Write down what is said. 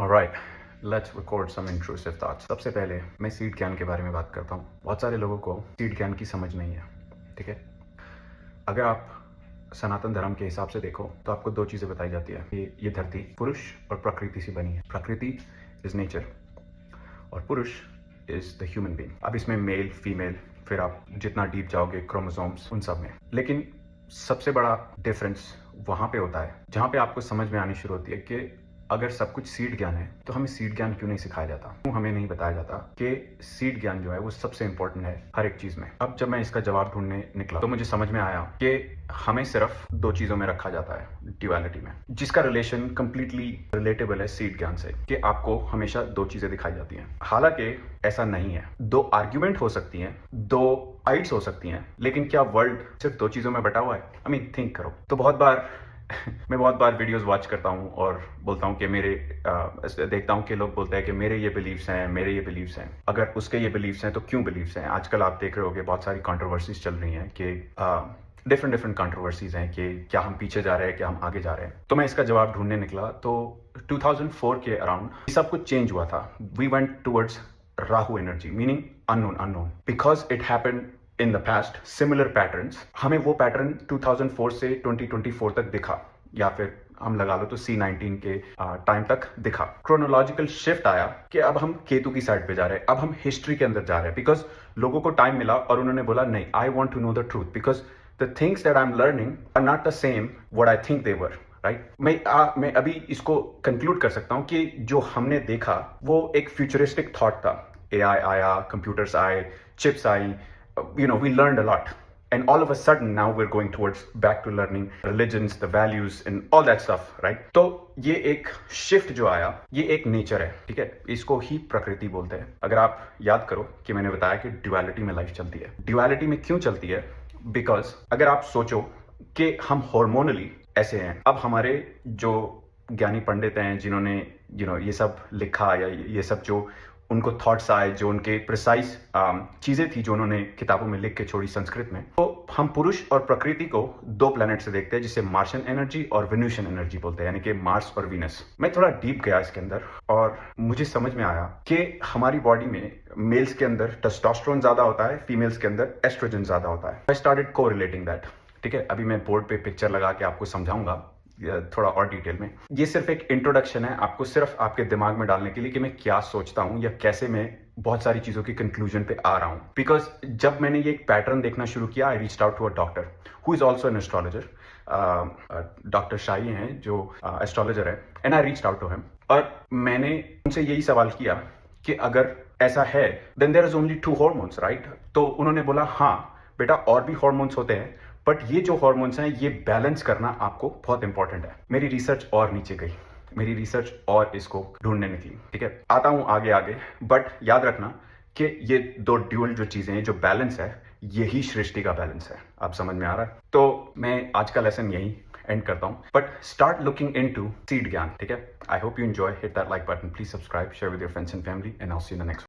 Alright, let's record some intrusive thoughts. सबसे पहले मैं सीड ज्ञान के बारे में बात करता हूँ। बहुत सारे लोगों को सीड ज्ञान की समझ नहीं है, ठीक है। अगर आप सनातन धर्म के हिसाब से देखो तो आपको दो चीज़ें बताई जाती है कि ये धरती पुरुष और प्रकृति से बनी है। प्रकृति इज नेचर और पुरुष इज द ह्यूमन बीइंग। अब इसमें मेल फीमेल, फिर आप जितना डीप जाओगे क्रोमोसोम्स, उन सब में। लेकिन सबसे बड़ा डिफरेंस वहाँ पे होता है जहाँ पे आपको समझ में आनी शुरू होती है कि अगर सब कुछ सीड ज्ञान है तो हमें सीड ज्ञान क्यों नहीं सिखाया जाता, क्यों हमें नहीं बताया जाता कि सीड ज्ञान जो है वो सबसे इंपॉर्टेंट है हर एक चीज में। अब जब मैं इसका जवाब ढूंढने निकला तो मुझे समझ में आया कि हमें सिर्फ दो चीजों में रखा जाता है, ड्यूअलिटी में, जिसका रिलेशन कंप्लीटली रिलेटेबल है सीड ज्ञान से, कि आपको हमेशा दो चीजें दिखाई जाती हैं। हालांकि ऐसा नहीं है। दो आर्ग्यूमेंट हो सकती हैं, दो साइड्स हो सकती हैं, लेकिन क्या वर्ल्ड सिर्फ दो चीजों में बटा हुआ है? आई मीन थिंक करो। तो मैं बहुत बार वीडियोस वॉच करता हूँ और बोलता हूँ कि देखता हूँ कि लोग बोलते हैं कि मेरे ये बिलीव्स हैं, मेरे ये बिलीव्स हैं। अगर उसके ये बिलीव्स हैं तो क्यों बिलीव्स हैं? आजकल आप देख रहे होगे बहुत सारी कंट्रोवर्सीज चल रही हैं कि डिफरेंट कंट्रोवर्सीज हैं कि क्या हम पीछे जा रहे हैं, क्या हम आगे जा रहे हैं। तो मैं इसका जवाब ढूंढने निकला तो 2004 के अराउंड सब कुछ चेंज हुआ था। We went towards Rahu energy, meaning unknown, because it happened in the past similar patterns. हमें वो पैटर्न 2004 से 2024 तक दिखा, या फिर हम लगा लो तो C19 के टाइम तक दिखा। क्रोनोलॉजिकल शिफ्ट आया कि अब हम केतु की साइड पे जा रहे हैं, अब हम हिस्ट्री के अंदर जा रहे हैं, बिकॉज लोगों को टाइम मिला और उन्होंने बोला नहीं, I want to know the truth, because the things that I am learning are not the same what I think they were. Right, मैं अभी इसको कंक्लूड कर सकता हूं कि जो हमने देखा वो एक फ्यूचरिस्टिक थॉट था। AI आया, कंप्यूटर्स आए, chips I, we learned a lot, and all of a sudden now we're going towards back to learning religions, the values and all that stuff, right? तो ये एक शिफ्ट जो आया, ये एक नेचर है, ठीक है। इसको ही प्रकृति बोलते हैं। अगर आप याद करो कि मैंने बताया कि ड्युअलिटी में लाइफ चलती है। ड्युअलिटी में क्यों चलती है? बिकॉज अगर आप सोचो कि हम हार्मोनली ऐसे हैं। अब हमारे जो ज्ञानी पंडित हैं जिन्होंने ये सब लिखा, या ये सब जो उनको थॉट्स आए, जो उनके प्रिसाइज चीजें थी जो उन्होंने किताबों में लिख के छोड़ी संस्कृत में, तो हम पुरुष और प्रकृति को दो प्लैनेट से देखते हैं, जिसे मार्शियन एनर्जी और वेनुसियन एनर्जी बोलते हैं, यानी कि मार्स और वीनस। मैं थोड़ा डीप गया इसके अंदर और मुझे समझ में आया कि हमारी बॉडी में मेल्स के अंदर टेस्टोस्टेरोन ज्यादा होता है, फीमेल्स के अंदर एस्ट्रोजन ज्यादा होता है। आई स्टार्टेड कोरिलेटिंग दैट, ठीक है। अभी मैं बोर्ड पे पिक्चर लगा के आपको समझाऊंगा थोड़ा और डिटेल में। ये सिर्फ एक इंट्रोडक्शन है, आपको सिर्फ आपके दिमाग में डालने के लिए कि मैं क्या सोचता हूं या कैसे मैं बहुत सारी चीजों की कंक्लूजन पे आ रहा हूं। बिकॉज जब मैंने ये एक पैटर्न देखना शुरू किया, I reached out to a doctor who is also an astrologer. Doctor Shahi हैं जो एस्ट्रोलॉजर है, and I reached out to him. और मैंने उनसे यही सवाल किया कि अगर ऐसा है then there is only 2 hormones, right? तो उन्होंने बोला हाँ बेटा, और भी हॉर्मोन्स होते हैं, बट ये जो हॉर्मोन्स हैं ये बैलेंस करना आपको बहुत इंपॉर्टेंट है। मेरी रिसर्च और नीचे गई, मेरी रिसर्च और इसको ढूंढने निकली, ठीक है। आता हूं आगे, बट याद रखना कि ये दो ड्यूअल जो चीजें हैं, जो बैलेंस है, यही सृष्टि का बैलेंस है। आप समझ में आ रहा है? तो मैं आज का लेसन यही एंड करता हूं, but start looking into seed ज्ञान, ठीक है। I hope you enjoy, hit that like button, please subscribe, share with your friends and family, and I will see you in the next